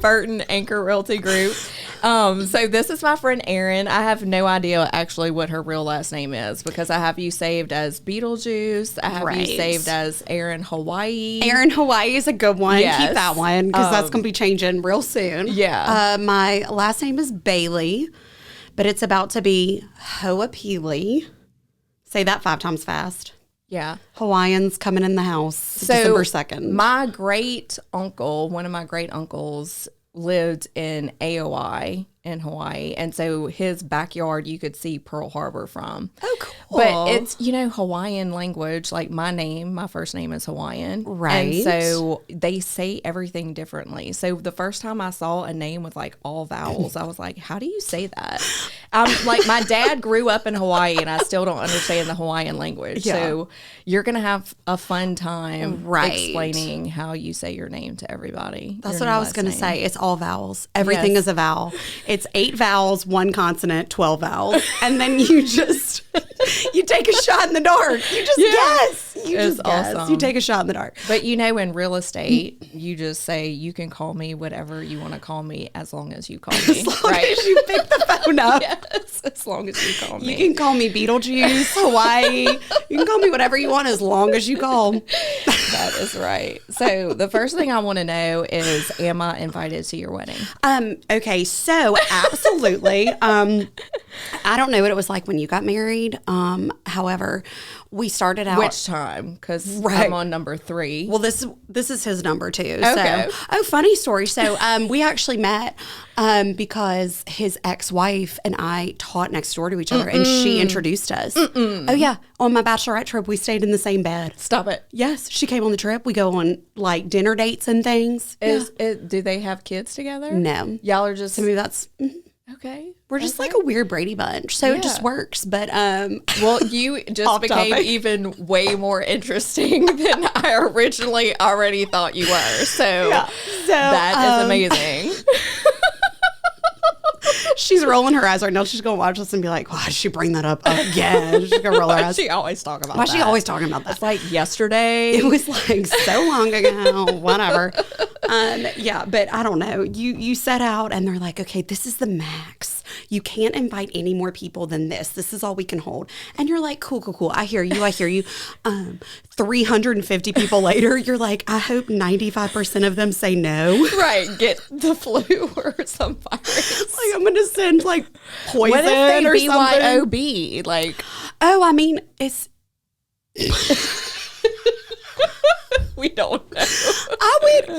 Burton Anchor Realty Group. So this is my friend Erin. I have no idea actually what her real last name is because I have you saved as Beetlejuice. I have you saved as Erin Hawaii. Erin Hawaii is a good one. Yes. Keep that one because that's going to be changing real soon. Yeah. My last name is Bailey, but it's about to be Hoapili. Say that 5 times fast. Yeah. Hawaiian's coming in the house December 2nd. My great uncle, one of my great uncles, lived in AOI in Hawaii. And so his backyard, you could see Pearl Harbor from. Oh, cool. But it's, Hawaiian language. Like my first name is Hawaiian. Right. And so they say everything differently. So the first time I saw a name with like all vowels, I was like, how do you say that? Like my dad grew up in Hawaii and I still don't understand the Hawaiian language. Yeah. So you're going to have a fun time explaining how you say your name to everybody. That's what I was going to say. It's all vowels. Everything is a vowel. It's 8 vowels, 1 consonant, 12 vowels. And then you just, you take a shot in the dark. You just guess. You just guess. Awesome. You take a shot in the dark. But in real estate, you just say, you can call me whatever you want to call me as long as you call me. As long as you pick the phone up. Yes, as long as you call me. You can call me Beetlejuice, Hawaii. You can call me whatever you want as long as you call. That is right. So the first thing I want to know is, am I invited to your wedding? Okay, so absolutely. I don't know what it was like when you got married. However, we started out. Which time? Because I'm on number 3. Well, this is his number 2. Okay. So, funny story. So, we actually met because his ex-wife and I taught next door to each other, and she introduced us. Oh yeah, on my bachelorette trip, we stayed in the same bed. Stop it. Yes, she came on the trip. We go on like dinner dates and things. Do they have kids together? No, y'all are just. I mean, that's. Okay. We're just like a weird Brady Bunch. So it just works. But well, you just became even way more interesting than I originally already thought you were. So, that is amazing. She's rolling her eyes right now. She's going to watch this and be like, why did she bring that up again? She's going to roll her eyes. She always talk about that. Why is she always talking about that? It's like yesterday. It was like so long ago, whatever. But I don't know. You set out and they're like, okay, this is the max. You can't invite any more people than this. This is all we can hold. And you're like, cool. I hear you. 350 people later, you're like, I hope 95% of them say no. Right. Get the flu or some virus. Like, I'm going to send like poison what if they or something. BYOB? Like, I mean, it's... We don't know. I would,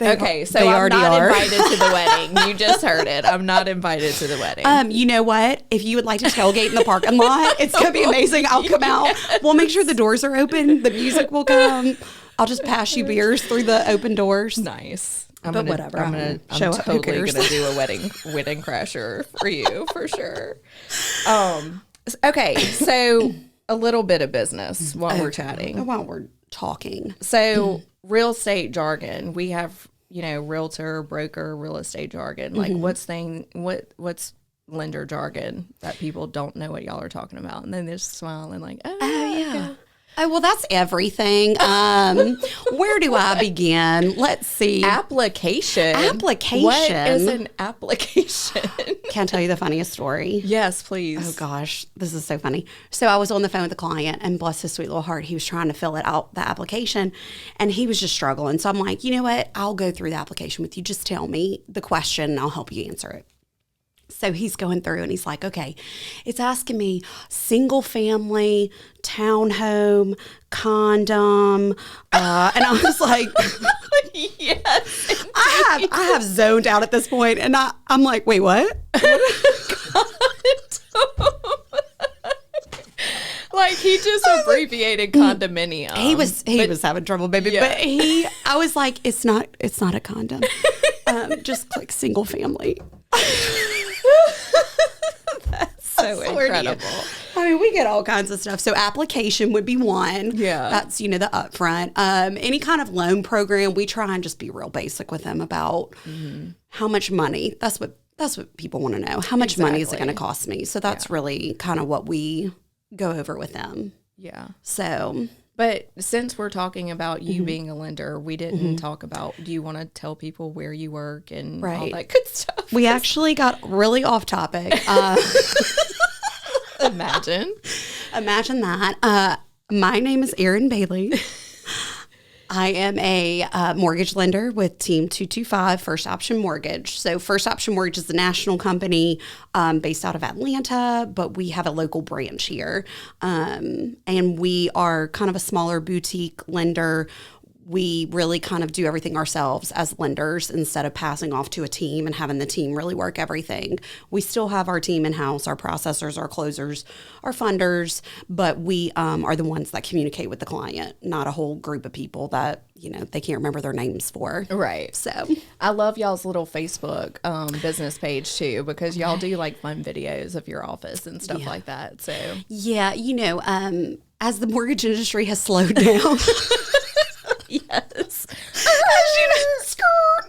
okay, so I'm not invited to the wedding. You just heard it. I'm not invited to the wedding. You know what? If you would like to tailgate in the parking lot, it's going to be amazing. I'll come out. We'll make sure the doors are open. The music will come. I'll just pass you beers through the open doors. Nice. I'm totally going to do a wedding crasher for you, for sure. Okay, so a little bit of business while we're chatting. While we're talking. So real estate jargon, we have, realtor, broker, real estate jargon. Like what's lender jargon that people don't know what y'all are talking about? And then they just smile and like, oh yeah. Okay. Oh, well, that's everything. Where do I begin? Let's see. Application. What is an application? Can I tell you the funniest story? Yes, please. Oh, gosh. This is so funny. So I was on the phone with a client, and bless his sweet little heart, he was trying to fill it out, the application, and he was just struggling. So I'm like, you know what? I'll go through the application with you. Just tell me the question, and I'll help you answer it. So he's going through and he's like, okay, it's asking me single family, townhome, condom. And I was like, yes, I have zoned out at this point. And I'm like, wait, what? Like he just abbreviated condominium. He was having trouble, baby. Yeah. But I was like, it's not a condom. Just click single family. That's so incredible. I mean, we get all kinds of stuff. So application would be one. Yeah. That's, the upfront. Any kind of loan program, we try and just be real basic with them about how much money. That's what people want to know. How much money is it going to cost me? So that's really kind of what we go over with them. Yeah. So But since we're talking about you being a lender, we didn't talk about, do you want to tell people where you work and all that good stuff? We actually got really off topic. Imagine that. My name is Erin Bailey. I am a mortgage lender with Team 225 First Option Mortgage. So First Option Mortgage is a national company based out of Atlanta, but we have a local branch here. And we are kind of a smaller boutique lender. We really kind of do everything ourselves as lenders instead of passing off to a team and having the team really work everything. We still have our team in-house, our processors, our closers, our funders, but we are the ones that communicate with the client, not a whole group of people that, you know, they can't remember their names for. Right. So I love y'all's little Facebook business page too, because y'all do like fun videos of your office and stuff like that. So yeah, you know, as the mortgage industry has slowed down. Yes.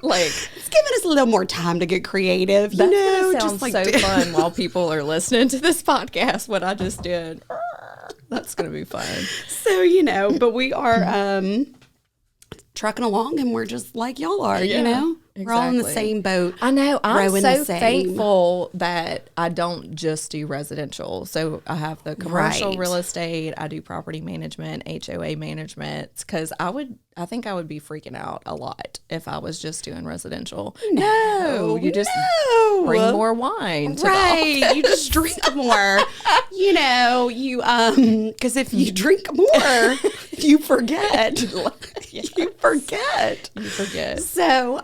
Like, it's giving us a little more time to get creative. That sounds just like so fun while people are listening to this podcast, what I just did. That's going to be fun. So, you know, but we are trucking along and we're just like y'all are, you know? Exactly. We're all in the same boat. I know. I'm so thankful that I don't just do residential. So I have the commercial real estate. I do property management, HOA management, because I think I would be freaking out a lot if I was just doing residential. No, you just bring more wine to the office. You just drink more. You know, because if you drink more, you forget. You forget. So,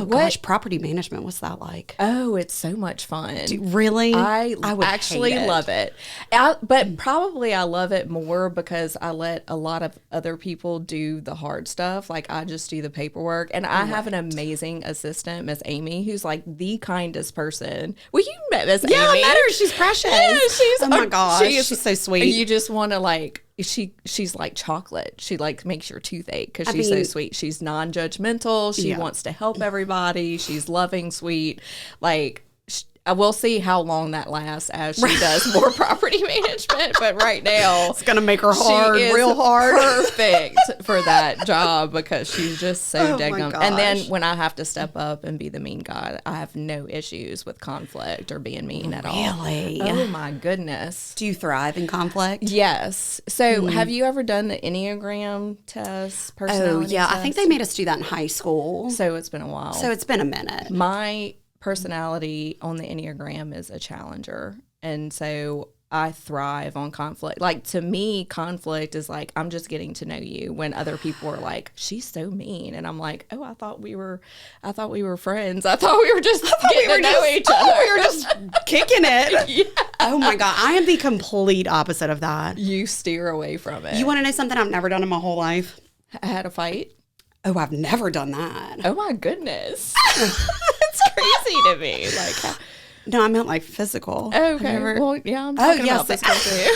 gosh, property management, what's that like? Oh, it's so much fun. Really? I would actually love it. But probably I love it more because I let a lot of other people do the hard stuff. Like I just do the paperwork. And I have an amazing assistant, Miss Amy, who's like the kindest person. Well, you met Miss Amy. Yeah, I met her. She's precious. Yeah, oh my gosh. She's so sweet. You just want to like, she's like chocolate. She like makes your tooth ache because she's so sweet. She's non-judgmental. She wants to help everybody. She's loving, sweet. Like I will see how long that lasts as she does more property management. But right now, it's gonna make her hard, real hard. Perfect for that job because she's just so daggum. And then when I have to step up and be the mean guy, I have no issues with conflict or being mean at all. Really? Oh my goodness. Do you thrive in conflict? Yes. So have you ever done the Enneagram test? Personality test? I think they made us do that in high school. So it's been a while. So it's been a minute. My personality on the Enneagram is a challenger. And so I thrive on conflict. Like to me, conflict is like, I'm just getting to know you when other people are like, she's so mean. And I'm like, oh, I thought we were friends. I thought we were just getting to know each other. We were just kicking it. Yeah. Oh my God. I am the complete opposite of that. You steer away from it. You want to know something I've never done in my whole life? I had a fight. Oh, I've never done that. Oh my goodness. It's crazy to me. Like, no, I meant like physical. Okay. Well, yeah, I'm talking about physical too.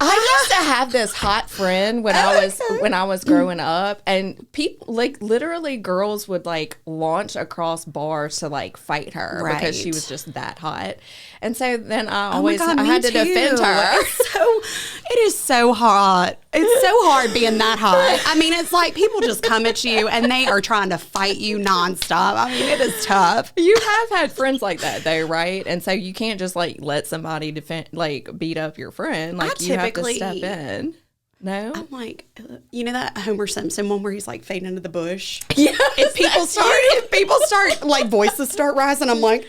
I used to have this hot friend when I was growing up, and people like literally girls would like launch across bars to like fight her because she was just that hot. And so then I had to defend her. It is so hot. It's so hard being that hot. I mean, it's like people just come at you and they are trying to fight you nonstop. I mean, it is tough. You have had friends like that though, right? And so you can't just like let somebody beat up your friend. Like you have to step in. No? I'm like, you know that Homer Simpson one where he's like fading into the bush? Yeah. If people start like voices start rising, I'm like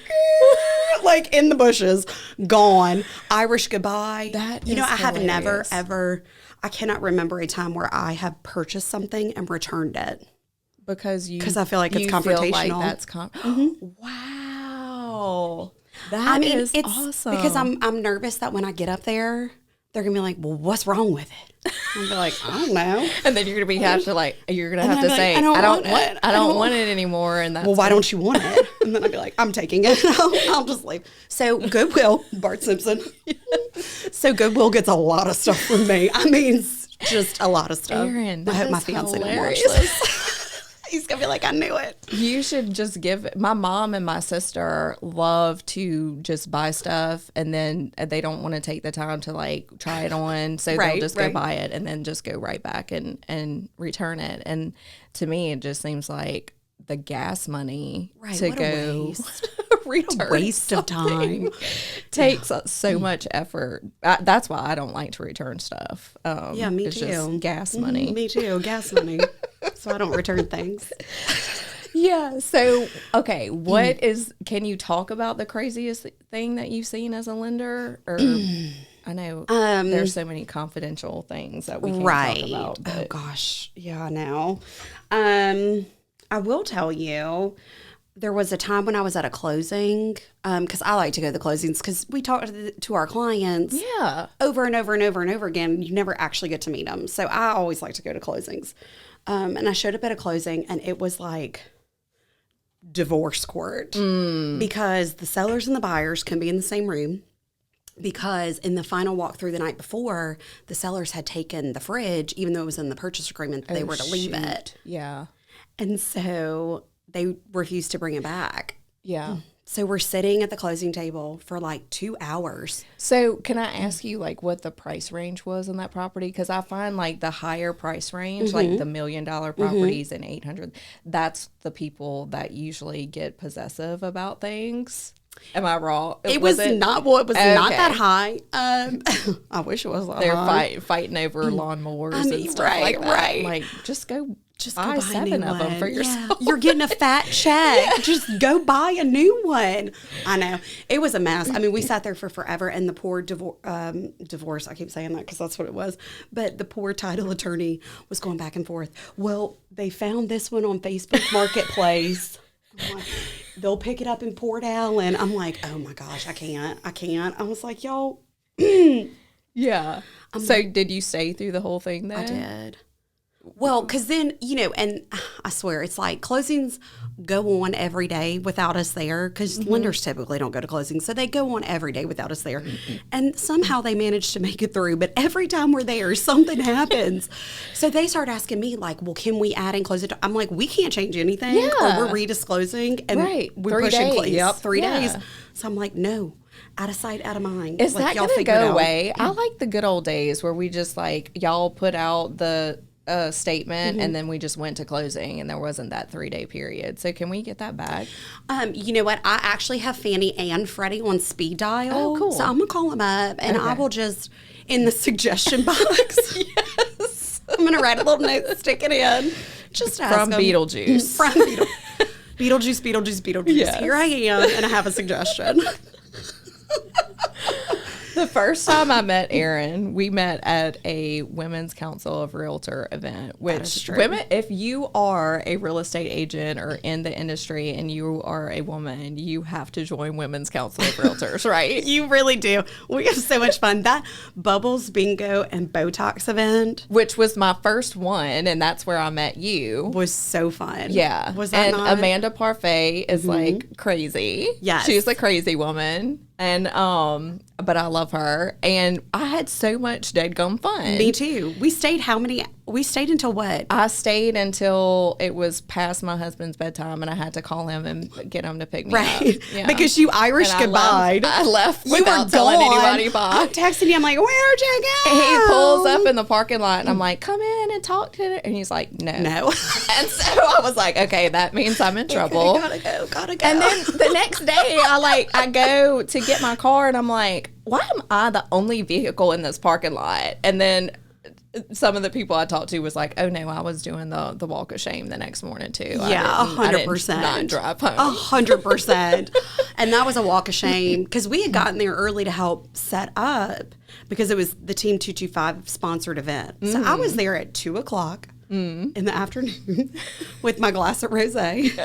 in the bushes, gone. Irish goodbye. That you know, I have never hilarious. ever. I cannot remember a time where I have purchased something and returned it because I feel like it's confrontational. Feel like that's Wow, that is awesome. Because I'm nervous that when I get up there, they're gonna be like, "Well, what's wrong with it?" I'm like, "I don't know." And then you're gonna have to say, "I don't want it anymore." And that's why don't you want it? And then I'd be like, "I'm taking it." I'll just leave. So Goodwill, Bart Simpson. So Goodwill gets a lot of stuff from me. I mean, just a lot of stuff. Erin, I hope my fiance don't watch this. He's going to be like, I knew it. You should just my mom and my sister love to just buy stuff and then they don't want to take the time to like try it on. So they'll just go buy it and then just go right back and return it. And to me, it just seems like the gas money to go return. Waste of time. Takes so much effort. That's why I don't like to return stuff. Yeah, me it's too. Just gas money. Me too. Gas money. So I don't return things. Yeah. So, okay. Can you talk about the craziest thing that you've seen as a lender? Or I know there's so many confidential things that we can't talk about. But. Oh, gosh. Yeah, I know. I will tell you, there was a time when I was at a closing, because I like to go to the closings because we talk to our clients over and over and over and over again. You never actually get to meet them. So I always like to go to closings. And I showed up at a closing and it was like divorce court because the sellers and the buyers can be in the same room. Because in the final walkthrough the night before, the sellers had taken the fridge, even though it was in the purchase agreement, they were to leave it. Yeah. And so they refused to bring it back. Yeah. So we're sitting at the closing table for like 2 hours. So can I ask you like what the price range was on that property? Because I find like the higher price range, like the $1 million properties and 800, that's the people that usually get possessive about things. Am I wrong? It was not not that high. I wish it was that high. They're fighting over lawnmowers and stuff like that. Right. Like, just go buy 7 of them for yourself. You're getting a fat check. Just go buy a new one. I know. It was a mess. I mean, we sat there for forever, and the poor divorce, I keep saying that because that's what it was, but the poor title attorney was going back and forth. Well, they found this one on Facebook Marketplace. I'm like, they'll pick it up in Port Allen. I'm like, oh my gosh, I can't. I was like, y'all. Yeah. So did you stay through the whole thing then? I did. Well, because then, and I swear, it's like closings go on every day without us there because lenders typically don't go to closings. So they go on every day without us there. And somehow they manage to make it through. But every time we're there, something happens. So they start asking me like, well, can we add and close it? I'm like, we can't change anything. Yeah. Or we're redisclosing. And we're 3 pushing. days. 3 days. So I'm like, no. Out of sight, out of mind. Is like, that going to go away? I like the good old days where we just like, y'all put out the statement and then we just went to closing and there wasn't that 3-day period. So can we get that back? You know what? I actually have Fannie and Freddie on speed dial. Oh, cool. So I'm going to call them up and I will just, in the suggestion box, Yes. I'm going to write a little note, stick it in. Just ask From them. Beetlejuice. From Beetlejuice. Yes. Here I am and I have a suggestion. The first time I met Erin, we met at a Women's Council of Realtor event, which women, if you are a real estate agent or in the industry and you are a woman, you have to join Women's Council of Realtors, right? You really do. We have so much fun. That Bubbles, Bingo, and Botox event, which was my first one, and that's where I met you, was so fun. Yeah. Was that and not? Amanda Parfait is like crazy. Yes. She's a crazy woman. And but I love her, and I had so much dead-gum fun. Me too. We stayed until what? I stayed until it was past my husband's bedtime, and I had to call him and get him to pick me up. Yeah. Because you Irish goodbye. I left You without were telling gone. anybody bye. I'm texting you. I'm like, where'd you go? He pulls up in the parking lot, and I'm like, come in and talk to her. And he's like, no. And so I was like, okay, that means I'm in trouble. Okay, gotta go. And then the next day, I go to get my car, and I'm like, why am I the only vehicle in this parking lot? And then some of the people I talked to was like, oh no, I was doing the walk of shame the next morning too. Yeah, 100%. Not drive home. 100%. And that was a walk of shame because we had gotten there early to help set up because it was the Team 225 sponsored event. So I was there at 2:00 in the afternoon with my glass of rosé.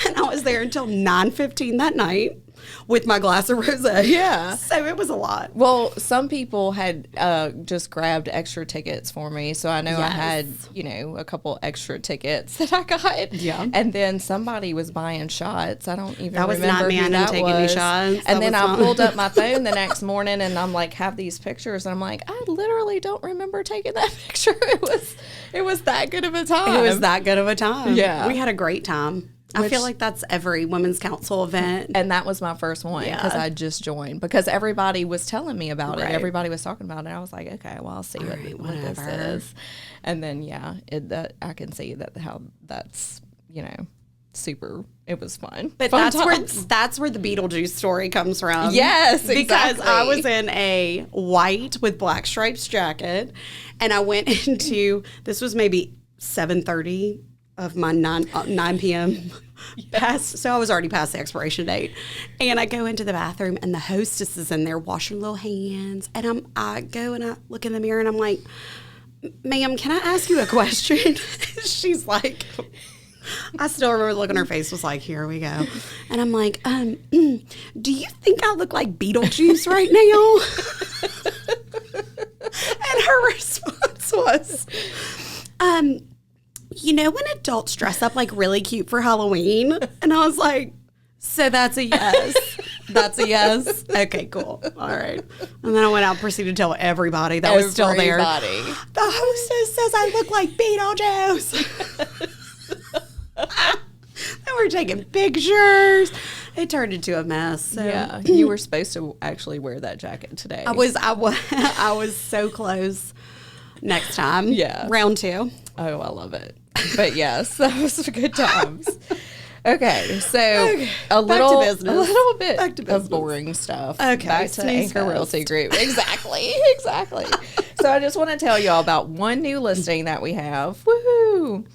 And I was there until 9:15 that night. with my glass of rosé. Yeah. So it was a lot. Well, some people had just grabbed extra tickets for me. So I know I had, a couple extra tickets that I got. Yeah. And then somebody was buying shots. I don't even remember not me. who I didn't that take was. any shots. And then I pulled up my phone the next morning and I'm like, have these pictures. And I'm like, I literally don't remember taking that picture. It was that good of a time. It was that good of a time. Yeah. We had a great time. I feel like that's every women's council event. And that was my first one because I just joined. Because everybody was telling me about it. Everybody was talking about it. I was like, okay, well, I'll see what this is. And then, I can see that how that's, super. It was fun. But fun that's where the Beetlejuice story comes from. Yes, exactly. Because I was in a white with black stripes jacket, and I went into, this was maybe 7:30 of my 9 p.m. So I was already past the expiration date. And I go into the bathroom and the hostess is in there washing little hands. And I go and I look in the mirror and I'm like, ma'am, can I ask you a question? She's like, I still remember the look on her face was like, here we go. And I'm like, do you think I look like Beetlejuice right now? And her response was, when adults dress up like really cute for Halloween? And I was like, so that's a yes. That's a yes. Okay, cool. All right. And then I went out and proceeded to tell everybody that was still there. The hostess says I look like Beetlejuice. And we're taking pictures. It turned into a mess. So. Yeah, you were supposed to actually wear that jacket today. I was so close. Next time. Yeah. Round 2. Oh, I love it. But yes, that was good times. Okay, so a little bit of boring stuff. Okay, back to Anchor Realty Group. Exactly. So I just want to tell y'all about one new listing that we have. Woohoo!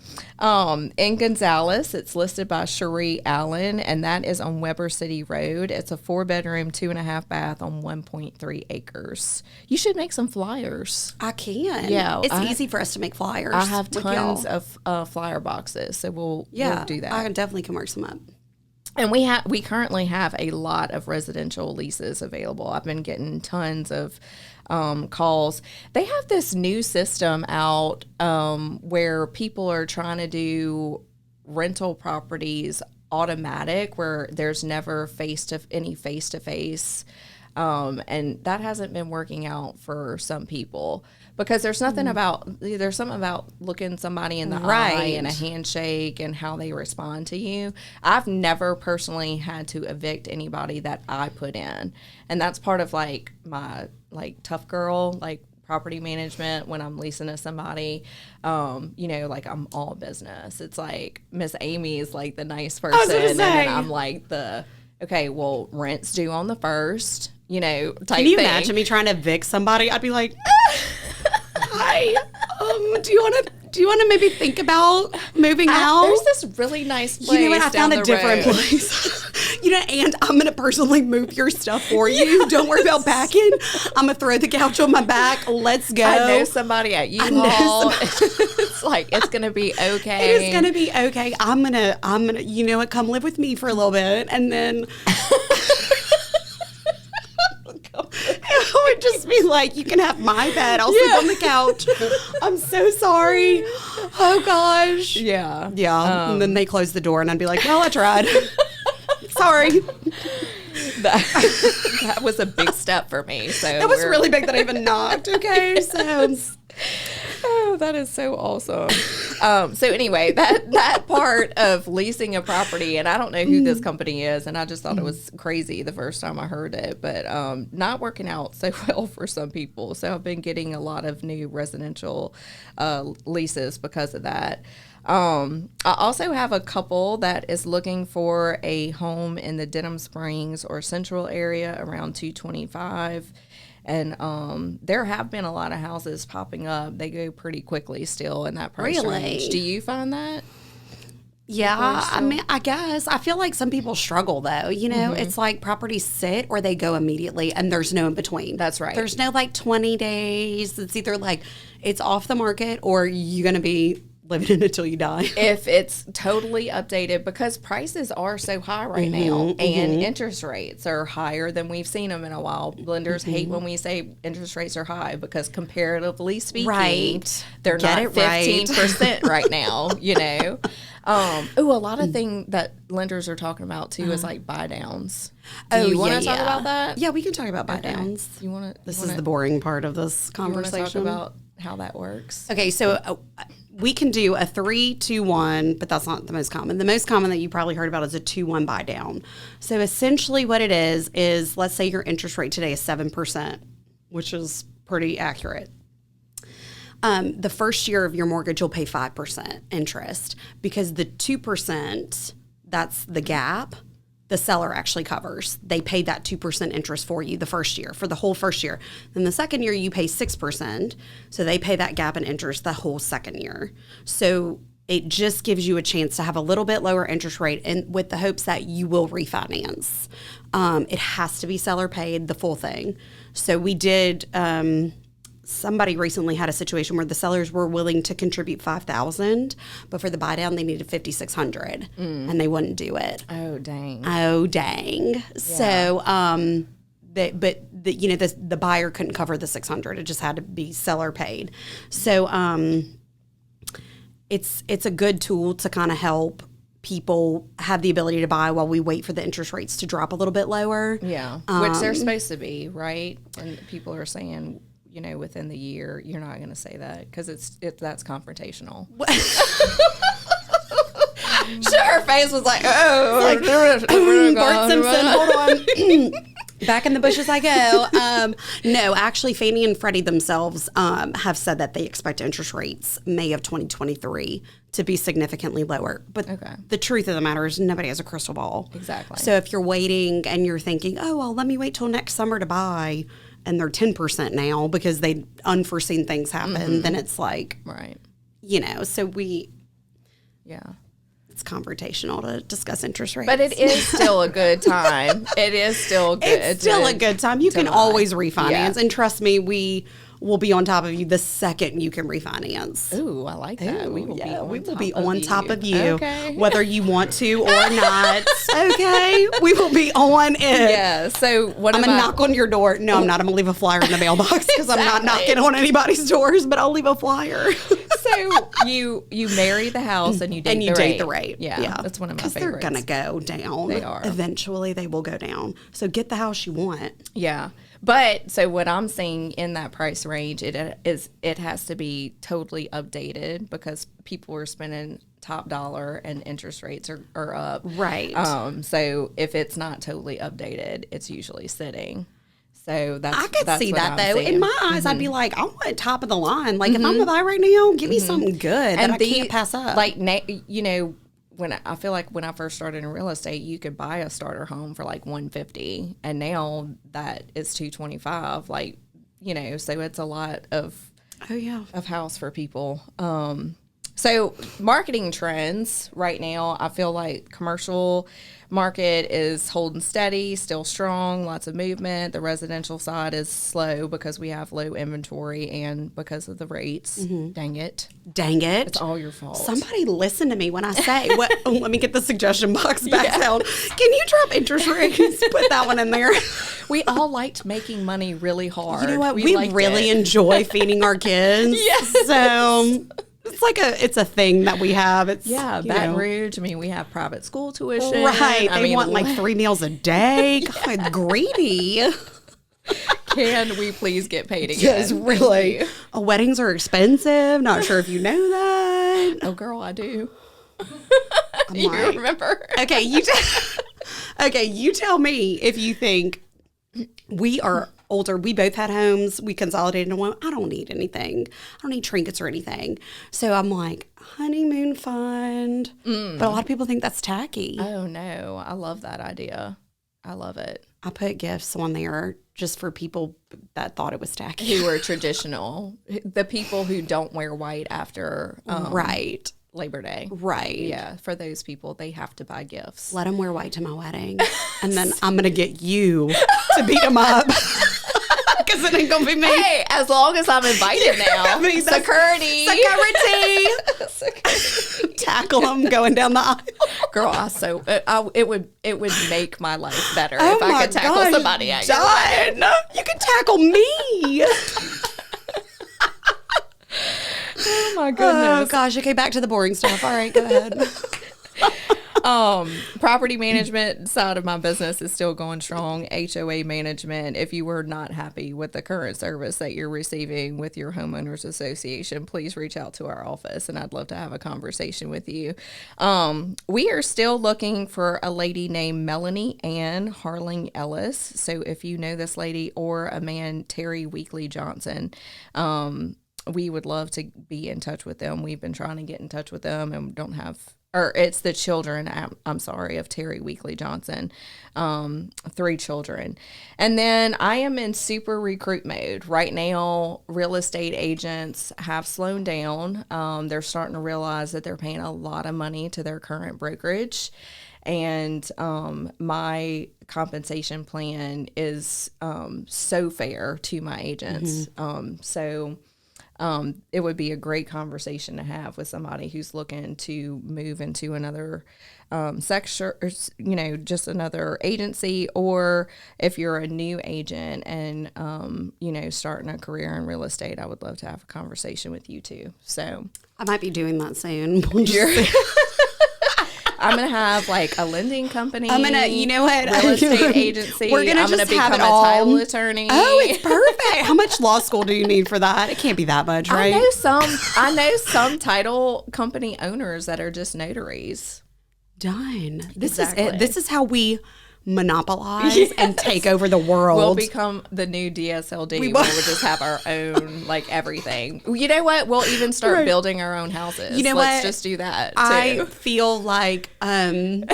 In Gonzales, it's listed by Cherie Allen, and that is on Weber City Road. It's a 4-bedroom, 2.5 bath on 1.3 acres. You should make some flyers. I can. Yeah, it's easy for us to make flyers. I have tons of flyer boxes, so we'll do that. I definitely can work some up. And we currently have a lot of residential leases available. I've been getting tons of calls. They have this new system out where people are trying to do rental properties automatic, where there's never any face-to-face. And that hasn't been working out for some people because there's something about looking somebody in the eye and a handshake and how they respond to you. I've never personally had to evict anybody that I put in. And that's part of my tough girl, property management when I'm leasing to somebody. I'm all business. It's like Miss Amy is the nice person. And then I'm okay, well, rent's due on the 1st. Type Can you thing. imagine me trying to evict somebody? I'd be like, hi, do you want to maybe think about moving out? There's this really nice place. You know what? I found a different place. And I'm going to personally move your stuff for you. Don't worry about packing. I'm going to throw the couch on my back. Let's go. I know somebody at U-Haul. It's it's going to be okay. It is going to be okay. I'm going to, you know what? Come live with me for a little bit. And then it would just be you can have my bed. I'll sleep on the couch. I'm so sorry. Oh, gosh. Yeah. Yeah. And then they close the door and I'd be like, well, I tried. Sorry. That was a big step for me. So that was really big that I even knocked. Okay. So. Oh, that is so awesome. So anyway, that part of leasing a property, and I don't know who this company is, and I just thought it was crazy the first time I heard it, but not working out so well for some people. So I've been getting a lot of new residential leases because of that. I also have a couple that is looking for a home in the Denham Springs or Central area around 225. And there have been a lot of houses popping up. They go pretty quickly still in that price range. Do you find that? Yeah, I mean, I guess. I feel like some people struggle, though. It's properties sit or they go immediately, and there's no in between. That's right. There's no 20 days. It's either it's off the market or you're going to be living in it till you die. If it's totally updated, because prices are so high right now, and interest rates are higher than we've seen them in a while. Lenders hate when we say interest rates are high, because comparatively speaking, they're not 15% right now, you know. A lot of things that lenders are talking about too is like buy downs. Do you want to talk about that? Yeah, we can talk about buy downs. You want to? This is the boring part of this conversation. You want to talk about how that works? Okay, so we can do a 3-2-1, but that's not the most common. The most common that you probably heard about is a 2-1 buy down. So essentially what it is let's say your interest rate today is 7%, which is pretty accurate. The first year of your mortgage, you'll pay 5% interest, because the 2%, that's the gap, the seller actually covers. They pay that 2% interest for you the first year, for the whole first year. Then the second year, you pay 6%. So they pay that gap in interest the whole second year. So it just gives you a chance to have a little bit lower interest rate, and with the hopes that you will refinance. It has to be seller paid, the full thing. So we did... somebody recently had a situation where the sellers were willing to contribute $5,000, but for the buy down they needed $5,600, and they wouldn't do it. Oh dang! Yeah. So, the buyer couldn't cover the $600. It just had to be seller paid. So, it's a good tool to kind of help people have the ability to buy while we wait for the interest rates to drop a little bit lower. Yeah, which they're supposed to be, right? And people are saying, you know, within the year. You're not going to say that because that's confrontational. Sure, her face was like, oh, like, Bart Simpson, hold on. Back in the bushes I go. No, actually, Fannie and Freddie themselves have said that they expect interest rates May of 2023 to be significantly lower. But the truth of the matter is nobody has a crystal ball. Exactly. So if you're waiting and you're thinking, oh, well, let me wait till next summer to buy, and they're 10% now because they unforeseen things happen, then it's like, right. You know, so it's confrontational to discuss interest rates. But it is still a good time. It is still good. It's still a good time. You can always refinance. Yeah. And trust me, we will be on top of you the second you can refinance. Ooh, I like that. Ooh, we will be on top of you, whether you want to or not. Okay? We will be on it. Yeah. So I'm going to knock on your door. No, I'm not. I'm going to leave a flyer in the mailbox because I'm not knocking on anybody's doors, but I'll leave a flyer. So you marry the house and you date the rate. Yeah. That's one of my favorites. Because they're going to go down. They are. Eventually, they will go down. So get the house you want. Yeah. But so what I'm seeing in that price range, it has to be totally updated because people are spending top dollar and interest rates are up. Right. So if it's not totally updated, it's usually sitting. So I could see that though. In my eyes, I'd be like, I want top of the line. Like if I'm gonna buy right now, give me something good that I can't pass up. Like you know. When I feel like when I first started in real estate, you could buy a starter home for like $150, and now that is $225. Like, you know, so it's a lot of house for people. So marketing trends right now, I feel like commercial market is holding steady, still strong, lots of movement. The residential side is slow because we have low inventory and because of the rates. Dang it. It's all your fault. Somebody listen to me when I say, let me get the suggestion box back down. Can you drop interest rates? Put that one in there. We all liked making money really hard. You know what? We really enjoy feeding our kids. Yes. So... it's a thing that we have. It's Baton Rouge. I mean, we have private school tuition. Right. They want like 3 meals a day. God, greedy. Can we please get paid again? Yes, really. Weddings are expensive. Not sure if you know that. Oh, girl, I do. You remember? Okay, you tell me if you think we are older. We both had homes. We consolidated into one. I don't need anything. I don't need trinkets or anything. So I'm like, honeymoon fund. But a lot of people think that's tacky. Oh, no. I love that idea. I love it. I put gifts on there just for people that thought it was tacky. Who are traditional. The people who don't wear white after right. Labor Day. Right. Yeah. For those people, they have to buy gifts. Let them wear white to my wedding. And then I'm going to get you to beat them up. Because it ain't gonna be me. Hey, as long as I'm invited now. I mean, Security. Tackle them going down the aisle. Girl, it would make my life better if I could tackle somebody at your wedding. You can tackle me. Oh my goodness. Oh gosh. Okay, back to the boring stuff. All right, go ahead. Property management side of my business is still going strong. HOA management. If you were not happy with the current service that you're receiving with your homeowners association, please reach out to our office and I'd love to have a conversation with you. We are still looking for a lady named Melanie Ann Harling Ellis. So if you know this lady, or a man, Terry Weekly Johnson, we would love to be in touch with them. We've been trying to get in touch with them and don't have, or it's the children, I'm sorry, of Terry Weekly Johnson, 3 children. And then I am in super recruit mode. Right now, real estate agents have slowed down. They're starting to realize that they're paying a lot of money to their current brokerage. And my compensation plan is so fair to my agents. It would be a great conversation to have with somebody who's looking to move into another sector, or, just another agency, or if you're a new agent and, starting a career in real estate, I would love to have a conversation with you too. So I might be doing that soon. I'm going to have like a lending company. I'm going to, you know what? Real estate agency. We're going to just have it all. A title attorney. Oh, it's perfect. How much law school do you need for that? It can't be that much, right? I know some title company owners that are just notaries. Done. This Exactly. is it. This is how we monopolize and take over the world. We'll become the new DSLD. We'll just have our own, like, everything. You know what? We'll even start building our own houses. You know Let's what? just do that, too. I feel like I'm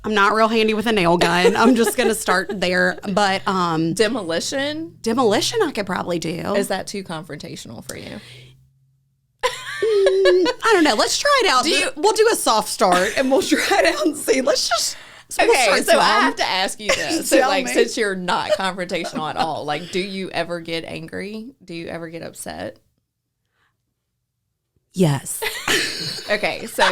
not real handy with a nail gun. I'm just going to start there. But demolition I could probably do. Is that too confrontational for you? I don't know. Let's try it out. We'll do a soft start and we'll try it out and see. Let's just... Okay, so I have to ask you this. So, me. Since you're not confrontational at all, like, do you ever get angry? Do you ever get upset? Yes. Okay, so...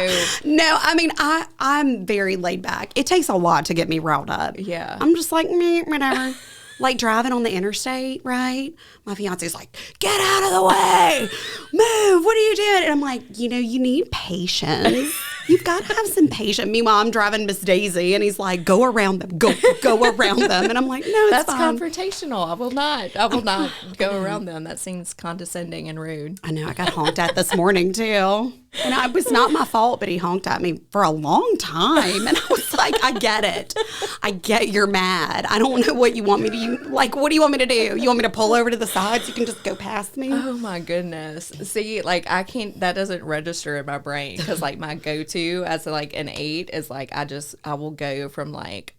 No, I mean, I'm very laid back. It takes a lot to get me riled up. Yeah. I'm just like, meh, whatever. Like driving on the interstate, right? My fiance's like, get out of the way. Move. What are you doing? And I'm like, you need patience. You've got to have some patience. Meanwhile, I'm driving Miss Daisy, and he's like, go around them. Go around them. And I'm like, no, it's That's fine. confrontational. I will not go around them. That seems condescending and rude. I know. I got honked at this morning, too. And it was not my fault, but he honked at me for a long time. And I was like, I get it. I get you're mad. I don't know what you want me to do. Like, what do you want me to do? You want me to pull over to the side so you can just go past me? Oh, my goodness. See, like, I can't, that doesn't register in my brain because, like, my go-to as, like, an 8 is, like, I will go from, like,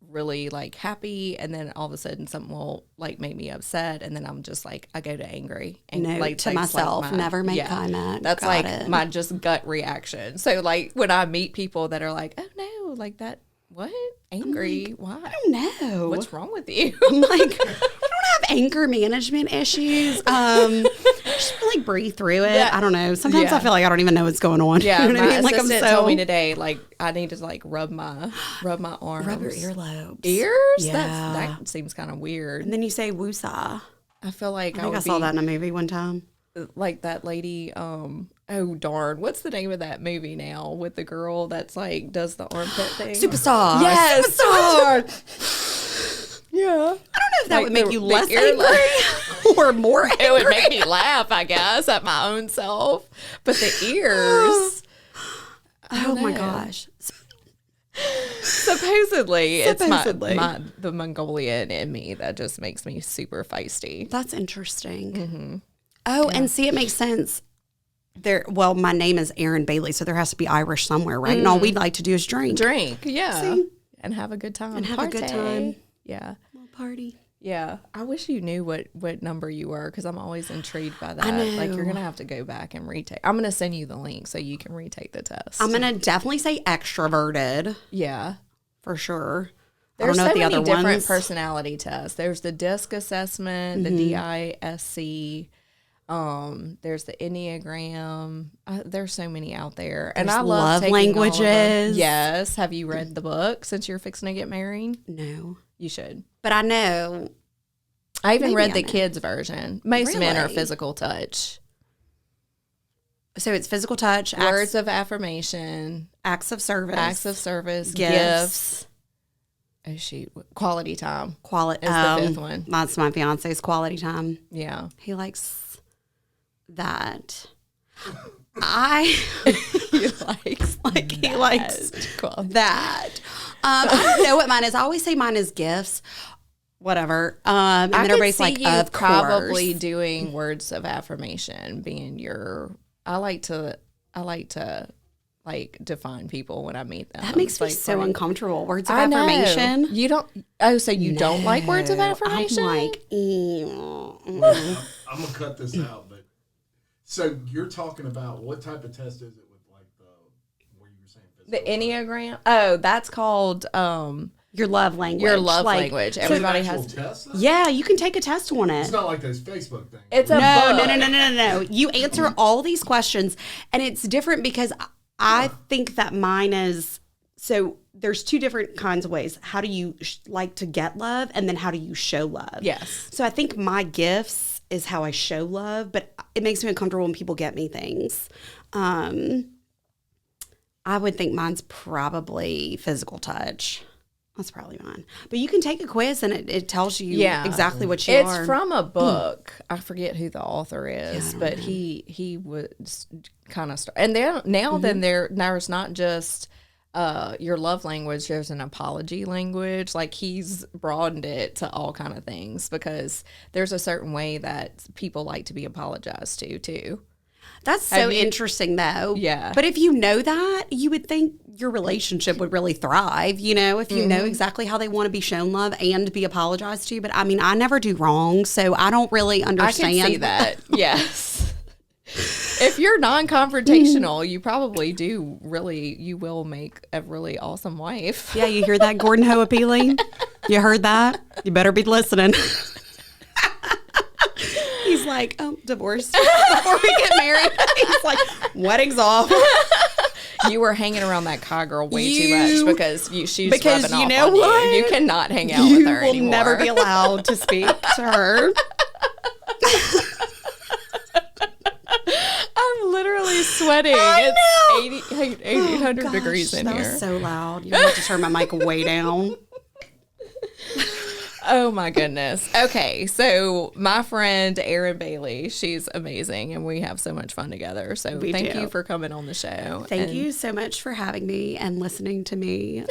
really, like, happy, and then all of a sudden something will, like, make me upset, and then I'm just like, I go to angry. And no, like, to myself, like never make comment. That's got like it. my just gut reaction. So, like, when I meet people that are like, oh no, like that, what? Angry? Like, why? I don't know. What's wrong with you? I'm like, I don't have anger management issues. Just like breathe through it. Yeah. I don't know. Sometimes I feel like I don't even know what's going on. Yeah, you know what I mean? Like assistant told me today, like, I need to, like, rub my arms. Rub your earlobes. Ears? Yeah. That seems kind of weird. And then you say woosah. I feel like I think I saw that in a movie one time. Like that lady, oh darn, what's the name of that movie now with the girl that's like does the armpit thing? Superstar. Yes, Superstar. Yeah. I don't know if that Like would make the- you the less ear angry or more angry. It would make me laugh, I guess, at my own self. But the ears. Oh my gosh. Supposedly, it's Supposedly. the Mongolian in me that just makes me super feisty. That's interesting. Mm-hmm. Oh, and see, it makes sense. Well, my name is Erin Bailey, so there has to be Irish somewhere, right? And all we'd like to do is drink. Yeah. See? And have a good time. And have a good time. Yeah. Little party. Yeah. I wish you knew what number you were because I'm always intrigued by that. I know. Like, you're going to have to go back and retake. I'm going to send you the link so you can retake the test. I'm going to definitely say extroverted Yeah. for sure. There's I don't know so what the many other different ones. personality tests. There's the DISC assessment, the DISC. There's the Enneagram. There's so many out there, and There's I love love taking languages. all of them. Yes. Have you read the book since you're fixing to get married? No. You should. But I know. I even Maybe read I the know. kids version. Most men are Really? physical touch. So it's physical touch, Words of affirmation, acts of service, gifts. Oh, shoot. Quality time quality. is the fifth one. That's my fiance's quality time. Yeah. He likes that. He likes He likes quality. that. I don't know what mine is. I always say mine is gifts. Whatever. And then I could everybody's see like, you of probably course. doing words of affirmation being your. I like to like define people when I meet them. That makes It's me like so funny. uncomfortable. Words of I know. affirmation. You don't. Oh, so you don't like words of No, affirmation? I'm like, I'm gonna cut this out, but so you're talking about what type of test is it with like the where you were saying the physical? Enneagram. Oh, that's called your love language. your love Like, language. Is it an Everybody actual has. test, though? Yeah, you can take a test on it. It's not like those Facebook things. It's a No, book. no. You answer all these questions, and it's different because I think that mine is so. There's two different kinds of ways. How do you like to get love, and then how do you show love? Yes. So I think my gifts is how I show love, but it makes me uncomfortable when people get me things. I would think mine's probably physical touch. That's probably mine. But you can take a quiz and it tells you exactly what you are. It's from a book. I forget who the author is, but he was kind of and then now then there's not just your love language, there's an apology language. Like he's broadened it to all kind of things because there's a certain way that people like to be apologized to too. That's so interesting, though. Yeah. But if you know that, you would think your relationship would really thrive, you know, if you know exactly how they want to be shown love and be apologized to. But I mean, I never do wrong, so I don't really understand. I can see that. Yes. If you're non-confrontational, you probably you will make a really awesome wife. Yeah, you hear that, Gordon Ho appealing? You heard that? You better be listening. He's like, divorced before we get married. He's like, wedding's off. You were hanging around that Kai girl way too much because she's because rubbing you off know on what? you. You cannot hang out You with her will anymore. never be allowed to speak to her. I'm literally sweating. I It's 800 degrees in that here. was so loud. You're going to have to turn my mic way down. Oh my goodness. Okay, so my friend Erin Bailey, she's amazing, and we have so much fun together. So We thank do. you for coming on the show. Thank And you so much for having me and listening to me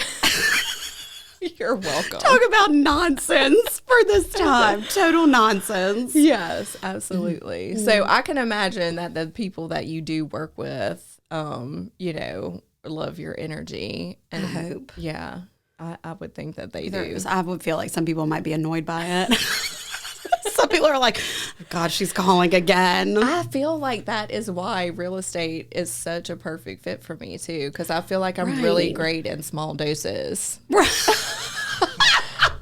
You're welcome. talk about nonsense for this time. Total nonsense. Yes, absolutely. So I can imagine that the people that you do work with, love your energy. And I hope. Yeah, I would think that they do. I would feel like some people might be annoyed by it. Some people are like, God, she's calling again. I feel like that is why real estate is such a perfect fit for me too, because I feel like I'm really Right. great in small doses.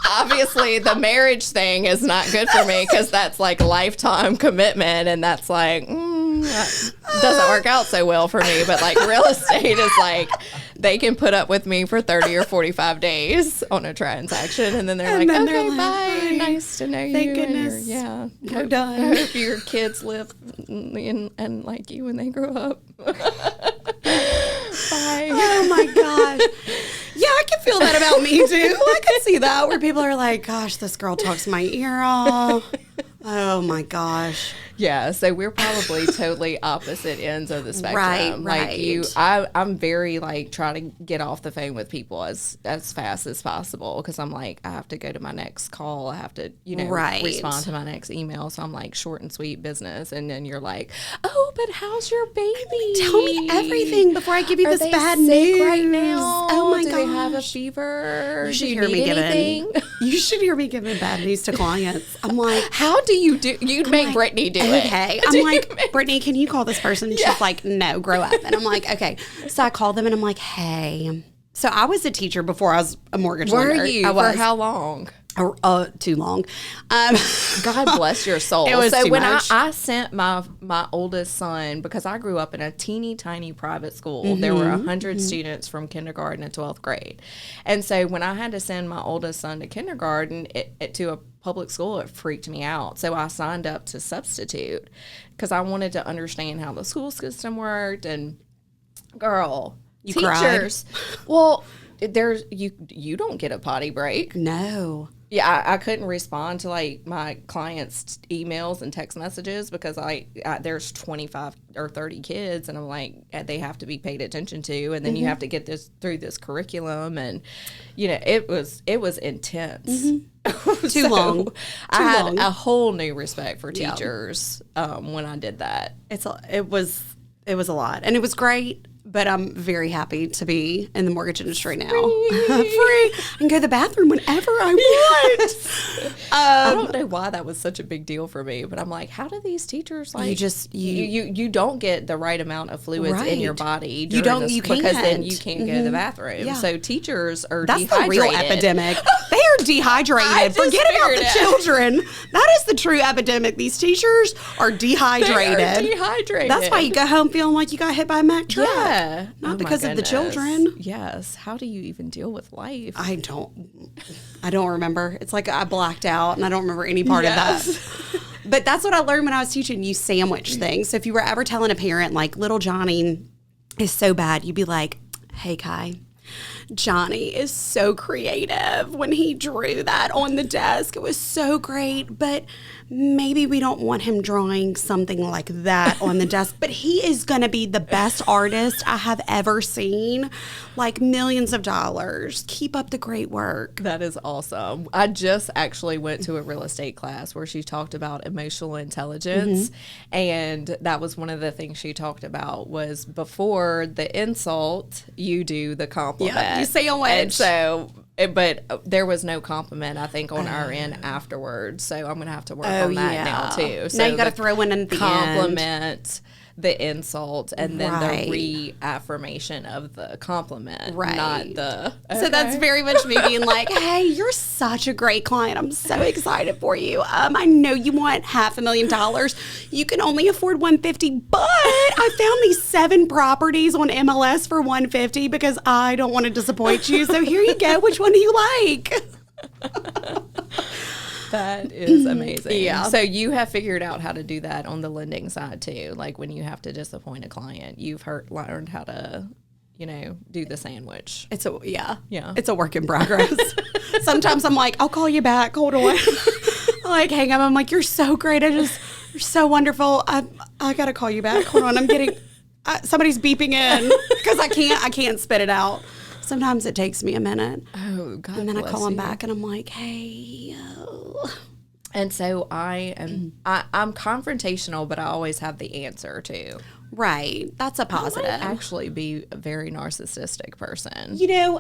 Obviously, the marriage thing is not good for me because that's like lifetime commitment, and that's like that doesn't work out so well for me. But like real estate is like they can put up with me for 30 or 45 days on a transaction, and then they're And like, then okay, they're like, bye, bye. nice to know Thank you. goodness Yeah, we're I done. hope your kids live and like you when they grow up. Bye. Oh my gosh. Yeah, I can feel that about me too. I can see that where people are like, gosh, this girl talks my ear off. Oh my gosh. Yeah, so we're probably totally opposite ends of the spectrum. Right, Like you, right. I'm very like try to get off the phone with people as fast as possible because I'm like I have to go to my next call. I have to Right. respond to my next email. So I'm like short and sweet business. And then you're like, oh, but how's your baby? Tell me everything before I give you Are this they bad sick news right now? Oh my Do gosh. they have a fever? You should Do you hear me need anything? giving. You should hear me giving bad news to clients. I'm like, How do you do? You'd make like, Brittany do it. okay. Do I'm you like, make- Brittany, can you call this person? And she's like, no, grow up. And I'm like, okay. So I call them and I'm like, hey, So I was a teacher before I was a mortgage lender. Were you? I was. For how long? Too long. God bless your soul. It was so too when much. I sent my oldest son, because I grew up in a teeny tiny private school, there were 100 students from kindergarten to 12th grade. And so when I had to send my oldest son to kindergarten to a public school, it freaked me out. So I signed up to substitute because I wanted to understand how the school system worked. And girl, You teachers, well, there's you don't get a potty break. No. Yeah, I couldn't respond to like my clients' emails and text messages because there's 25 or 30 kids, and I'm like, they have to be paid attention to, and then you have to get this through this curriculum, and it was intense. Too long. I had a whole new respect for teachers when I did that. It was a lot, and it was great. But I'm very happy to be in the mortgage industry now. Free. I can go to the bathroom whenever I want. I don't know why that was such a big deal for me, but I'm like, how do these teachers like you don't get the right amount of fluids in your body because then you can't go to the bathroom. Yeah. So teachers are That's dehydrated. the real epidemic. They are dehydrated. Forget about the children. That is the true epidemic. These teachers are dehydrated. They are dehydrated. That's why you go home feeling like you got hit by a Mack truck. Yeah. Not Oh because my of the goodness. children. Yes. How do you even deal with life? I don't remember. It's like I blacked out and I don't remember any part of that. But that's what I learned when I was teaching you sandwich things. So if you were ever telling a parent like little Johnny is so bad, you'd be like, hey Kai, Johnny is so creative when he drew that on the desk. It was so great, but maybe we don't want him drawing something like that on the desk, but he is going to be the best artist I have ever seen, like millions of dollars. Keep up the great work. That is awesome. I just actually went to a real estate class where she talked about emotional intelligence. And that was one of the things she talked about was before the insult, you do the compliment. Yeah, you say a word. And so, but there was no compliment, I think, on our end afterwards. So I'm going to have to work on that now too. So now you got to throw in the compliment, the insult, and then Right. the reaffirmation of the compliment, Right. not the. So that's very much me being like, hey, you're such a great client. I'm so excited for you. I know you want $500,000. You can only afford $150, but I found these 7 properties on MLS for $150 because I don't want to disappoint you. So here you go. Which one do you like? That is amazing. Yeah. So you have figured out how to do that on the lending side too. Like when you have to disappoint a client, you've learned how to, do the sandwich. It's Yeah. It's a work in progress. Sometimes I'm like, I'll call you back. Hold on. I like hang up. I'm like, you're so great. You're so wonderful. I gotta call you back. Hold on. I'm getting somebody's beeping in because I can't spit it out. Sometimes it takes me a minute. Oh God. And then I bless call him you. back and I'm like, hey. And so I'm confrontational, but I always have the answer too. Right. That's a positive. I might actually be a very narcissistic person.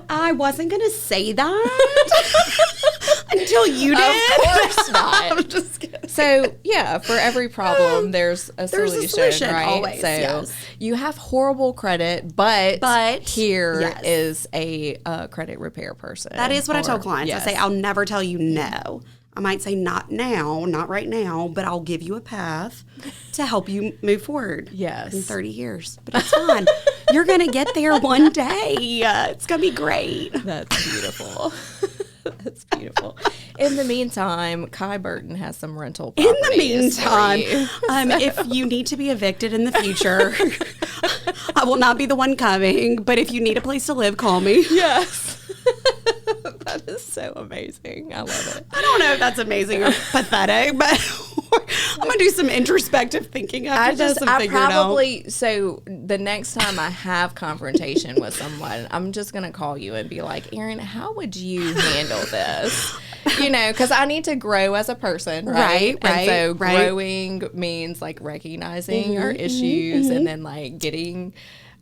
I wasn't going to say that until you did. Of course not. I'm just kidding. So, yeah, for every problem, there's a solution, right? always, so, yes. you have horrible credit, but here yes. is a credit repair person. That is what I tell clients. Yes. I say, I'll never tell you no. I might say not now, not right now, but I'll give you a path to help you move forward. Yes. In 30 years. But it's fine. You're going to get there one day. It's going to be great. That's beautiful. That's beautiful. In the meantime, Kai Burton has some rental properties. In the meantime, for you. if you need to be evicted in the future, I will not be the one coming. But if you need a place to live, call me. Yes. That is so amazing. I love it. I don't know if that's amazing or pathetic, but I'm going to do some introspective thinking after this and figure it out. So the next time I have confrontation with someone, I'm just going to call you and be like, Erin, how would you handle this? Because I need to grow as a person, right? And so growing means like recognizing our issues and then like getting,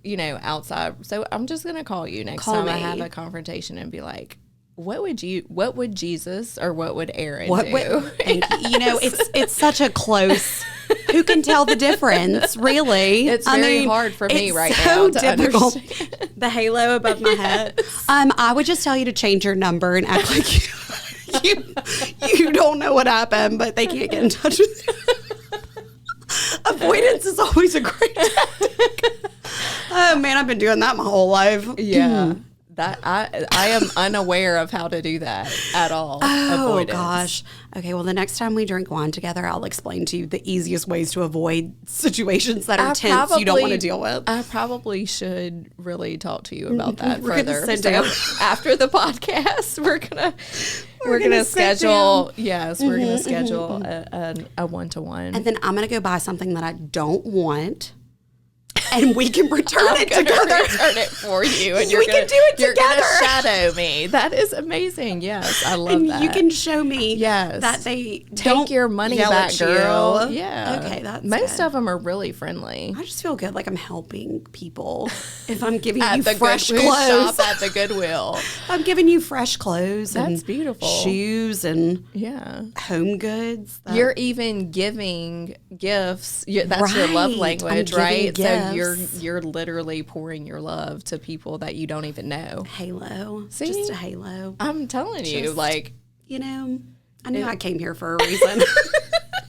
outside. So I'm just going to call you next time I have a confrontation and be like, what would Jesus or what would Erin do? Thank you. It's such a close Who can tell the difference, really? It's very hard for me right now to understand. The halo above my head. I would just tell you to change your number and act like you don't know what happened, but they can't get in touch with you. Avoidance is always a great tactic. Oh, man, I've been doing that my whole life. Yeah. That I am unaware of how to do that at all. Oh, Avoidance. gosh. Okay, well, the next time we drink wine together, I'll explain to you the easiest ways to avoid situations that are tense you don't want to deal with. I probably should really talk to you about that We're further. gonna sit down. After the podcast, we're gonna schedule. Yes, we're gonna schedule a 1-to-1. And then I'm going to go buy something that I don't want. And we can return it together. Return it for you, and We can do it You're together. gonna shadow me. That is amazing. Yes, I love And that. you can show me Yes. that they Take don't your money yell back, at you. girl. Yeah. Okay, that's most good. of them are really friendly. I just feel good, like I'm helping people. If I'm giving At you the fresh Goodwill clothes, shop at the Goodwill. I'm giving you fresh clothes. That's and beautiful. Shoes and Yeah. home goods. You're even giving gifts. That's your love Right. language, I'm right? giving So gifts. you're literally pouring your love to people that you don't even know. halo. See? Just a halo. I'm telling you, Just- like, You know, I knew I came here for a reason.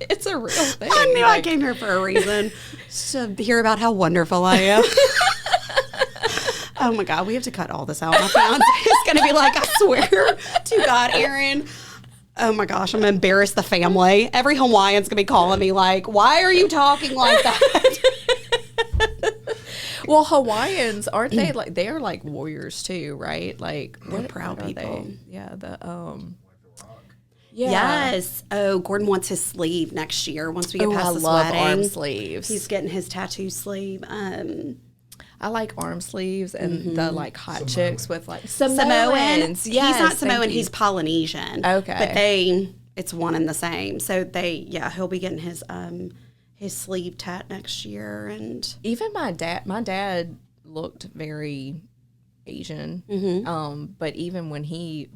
it's a real thing. I knew I Like, came here for a reason. To hear about how wonderful I am. Oh my God, we have to cut all this out. My fiance is going to be like, I swear to God, Erin. Oh my gosh, I'm going to embarrass the family. Every Hawaiian's going to be calling me like, why are you talking like that? Well, Hawaiians aren't they like they are like warriors too, right? Like They're proud what are people. they? Yeah, the Yeah. Yes. Oh, Gordon wants his sleeve next year once we get Oh, past I the love sweating. arm sleeves. He's getting his tattoo sleeve. I like arm sleeves and the like hot Samoan. chicks with like Samoan. Samoans. Yes, he's not thank Samoan. you. He's Polynesian. Okay. But it's one and the same. So he'll be getting his sleeve tat next year. And Even my dad looked very Asian. But even when he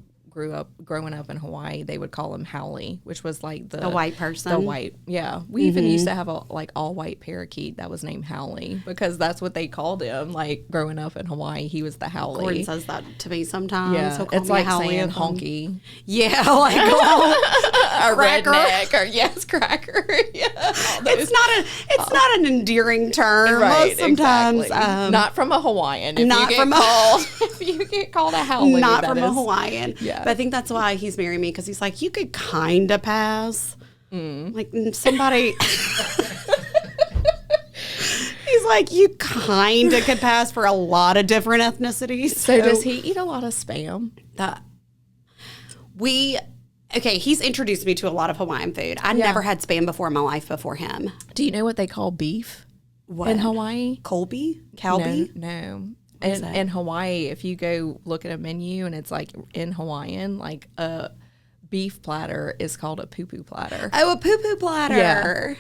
growing up in Hawaii, they would call him Howley, which was like the white person? The white, yeah. We even used to have a like all white parakeet that was named Howley because that's what they called him. Like growing up in Hawaii, he was the Howley. Gordon says that to me sometimes. Yeah, He'll call it's me like Howley saying if I'm- honky, Yeah, like a Cracker. redneck, or yes, cracker. Yeah, all those- it's not an endearing term. right. Sometimes exactly. Not from a Hawaiian. If not you get from a- called, if you get called a Howley, not that from a is- Hawaiian. Yeah. But I think that's why he's marrying me, because he's like, you could kind of pass. Like somebody. He's like, you kind of could pass for a lot of different ethnicities. So does he eat a lot of spam? He's introduced me to a lot of Hawaiian food. I never had spam before in my life before him. Do you know what they call beef What? in Hawaii? Colby? Calbee? No. is that? In Hawaii, if you go look at a menu and it's like in Hawaiian, like a beef platter is called a poo-poo platter. Oh, a poo-poo platter. Yeah.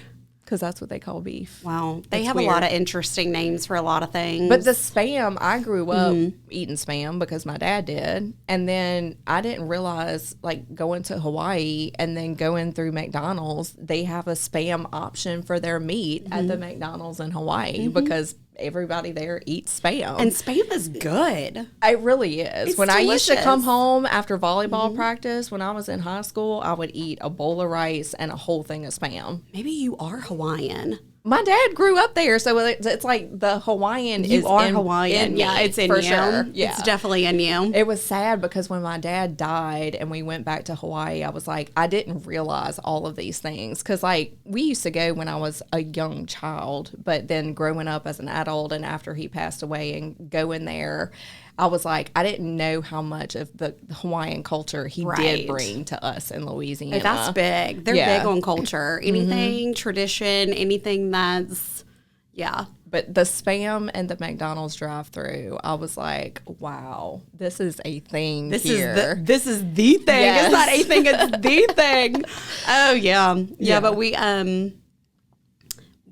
Because that's what they call beef. Wow. They It's have weird. a lot of interesting names for a lot of things. But the spam, I grew up eating spam because my dad did. And then I didn't realize, like, going to Hawaii and then going through McDonald's, they have a spam option for their meat at the McDonald's in Hawaii because everybody there eats spam. And spam is good. It really is. It's When I used to come delicious. home after volleyball practice, when I was in high school, I would eat a bowl of rice and a whole thing of spam. Maybe you are Hawaiian. My dad grew up there, so it's like the Hawaiian is Hawaiian. in me, Yeah, it's in for you. sure. Yeah. It's definitely in you. It was sad because when my dad died and we went back to Hawaii, I was like, I didn't realize all of these things. Because, like, we used to go when I was a young child, but then growing up as an adult and after he passed away and going there, I was like, I didn't know how much of the Hawaiian culture he Right. did bring to us in Louisiana. That's big. They're Yeah. big on culture. Anything, tradition, anything that's, yeah. But the spam and the McDonald's drive-through, I was like, wow, this is a thing here. This is the thing. Yes. It's not a thing, it's the thing. Oh yeah. Yeah, but we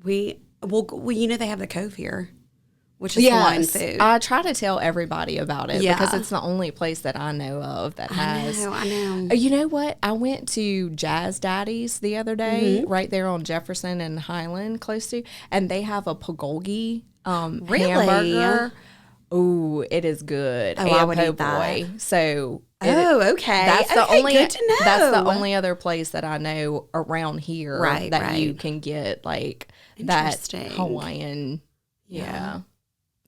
you know they have the Cove here. which is Hawaiian food. I try to tell everybody about it Yeah. because it's the only place that I know of that has. I know. You know what? I went to Jazz Daddy's the other day, right there on Jefferson and Highland, close to, and they have a bulgogi Really? hamburger. Ooh, it is good. Oh, and I would po' eat that. boy. So Okay. that's the Okay, only good to know. that's the only other place that I know around here Right, that you right. can get like that Interesting. Hawaiian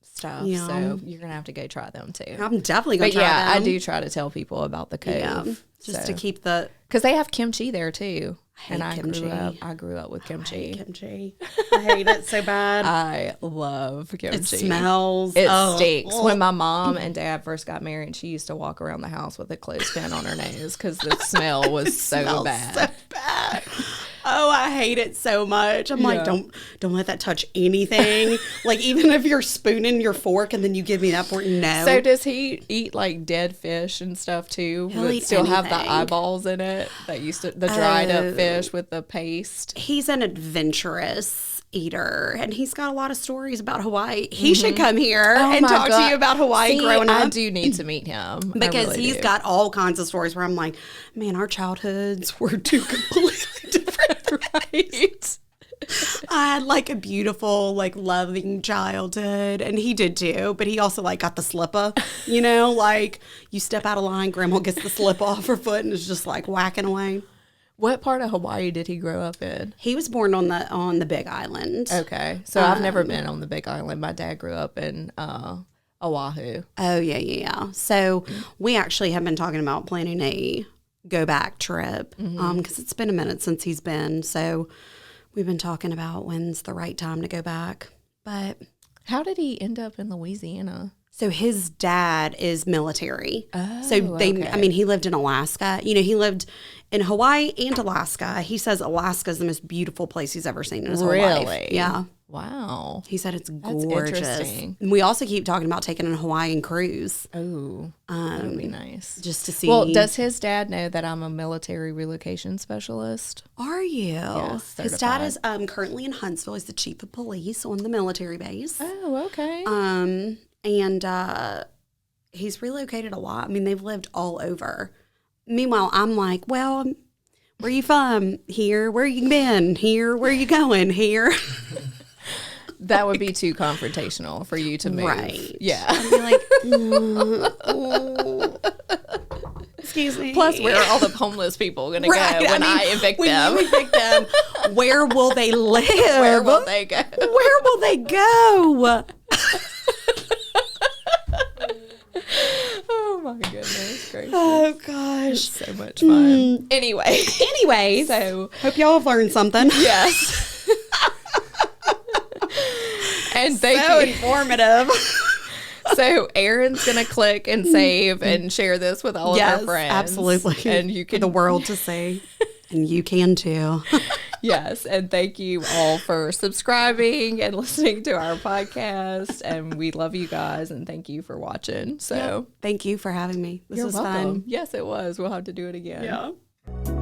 stuff. Yeah. So you're gonna have to go try them too. I'm definitely going But to try yeah, them. I do try to tell people about the Cove. Yeah, just to keep the because they have kimchi there too. hate And kimchi. I grew up with kimchi. kimchi. I hate it so bad. I love kimchi. It smells. It Oh. stinks. When my mom and dad first got married, she used to walk around the house with a clothespin on her nose because the smell was so smells bad. so bad. Oh, I hate it so much. I'm like, don't let that touch anything. Like, even if you're spooning your fork and then you give me that fork, no. So does he eat like dead fish and stuff too? He'll Would eat still have the anything. eyeballs in it that used to the dried Oh. up fish with the paste. He's an adventurous eater, and he's got a lot of stories about Hawaii. He should come here and my talk to God. you about Hawaii See, growing up. I do need to meet him I Because really he's do. got all kinds of stories where I'm like, man, our childhoods were two completely different. right. I had like a beautiful, like loving childhood, and he did too. But he also like got the slipper, you know, like you step out of line, grandma gets the slip off her foot and is just like whacking away. What part of Hawaii did he grow up in? He was born on the Big Island. Okay, so I've never been on the Big Island. My dad grew up in Oahu. Oh yeah. So we actually have been talking about planning a go back trip because it's been a minute since he's been. So we've been talking about when's the right time to go back. But How did he end up in Louisiana? so his dad is military. So okay. I mean, he lived in Alaska. You know, he lived in Hawaii and Alaska. He says Alaska is the most beautiful place he's ever seen in his whole life. Really? Yeah. Wow. He said it's gorgeous. interesting. And we also keep talking about taking a Hawaiian cruise Oh, that would be nice. just to see. Well, does his dad know that I'm a military relocation specialist? Are you? Yes, His dad is currently in Huntsville. He's the chief of police on the military base. Oh, okay. And he's relocated a lot. I mean, they've lived all over. Meanwhile, I'm like, well, where you from? Here. Where you been? Here. Where you going? Here. That would be too confrontational for you to move. Right. Yeah. I'd be like, excuse me. Plus, where are all the homeless people going to go when I evict when them? you evict them, where will they live? Where will they go? Where will they go? Oh my goodness gracious. Oh gosh. So much fun. Anyway. Anyways, So, hope y'all have learned something. yes. And thank So you. informative. So Erin's gonna click and save and share this with all of her friends. absolutely. And you For can the world to see. And you can too. yes, and thank you all for subscribing and listening to our podcast. And we love you guys and thank you for watching. So Thank you for having me. This you're was welcome. fun. Yes, it was. We'll have to do it again. Yeah.